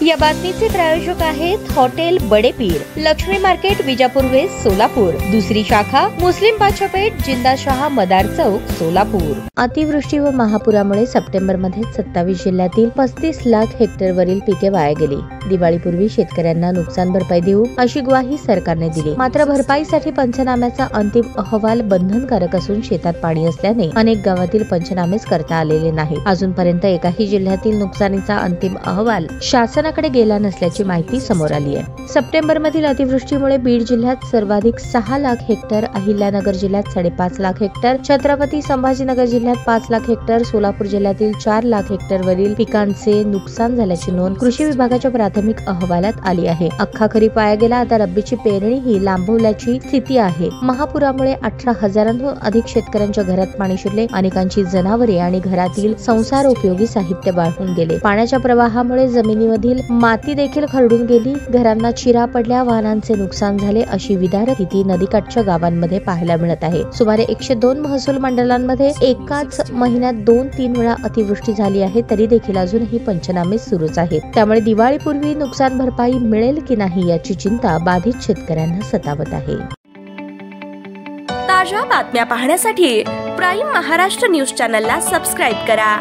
या बातमीचे प्रायोजक आहेत hotel Badepeer, Laxmi market, Vijapur west, Solapur. दुसरी शाखा मुस्लिम बादशाहपेठ, जिंदाशाह मदार चौक, सोलापूर। अतिवृष्टी व महापुरामुळे सप्टेंबर मध्ये 27 जिल्ह्यातील 35 लाख हेक्टर वरील पिके वाया गेली। दिवाळीपूर्वी शेतकऱ्यांना नुकसान भरपाई देऊ अशी ग्वाही सरकारने दिली। मात्र भरपाईसाठी पंचनाम्याचा अंतिम अहवाल बंधनकारक असून शेतात पाणी असल्याने अनेक गावातील पंचनामेच करता आलेले नाही। अजूनपर्यंत एकाही जिल्ह्यातील नुकसानीचा अंतिम अहवाल शासनाकडे गेला नसल्याची माहिती समोर आली आहे। सप्टेंबर मधील अतिवृष्टीमुळे बीड जिल्ह्यात सर्वाधिक 6 लाख हेक्टर, अहिल्यानगर जिल्ह्यात 5.5 लाख हेक्टर, छत्रपती संभाजीनगर जिल्ह्यात 5 लाख हेक्टर, सोलापूर जिल्ह्यातील 4 लाख हेक्टर वरील पिकांचे नुकसान झाल्याची नोंद कृषी विभागाच्या प्राथमिक अहवालात आली आहे। अख्खा खरीप वाया गेला, आता रब्बीची पेरणी ही लांबवल्याची स्थिती आहे। महापुरामुळे 18,000हून अधिक शेतकऱ्यांच्या घरात पाणी शिरले, अनेकांची जनावरे आणि घरातील संसार उपयोगी साहित्य वाहून गेले। पाण्याच्या प्रवाहामुळे जमिनीमधील माती देखील खरडून गेली, घरांना चिरा पडल्या, वाहनांचे नुकसान झाले अशी विदारक स्थिती नदीकाठच्या गावांमध्ये पाहायला मिळत आहे। सुमारे 102 महसूल मंडळांमध्ये एकाच महिन्यात 2-3 वेळा अतिवृष्टी झाली आहे, तरी देखील अजूनही पंचनामे सुरूच आहेत। त्यामुळे दिवाळीपूर्वी नुकसान भरपाई मिळेल की नाही याची चिंता बाधित शेतकऱ्यांना सतावत आहे। ताज्या बातम्या पाहण्यासाठी प्राईम महाराष्ट्र न्यूज चॅनलला सबस्क्राईब करा।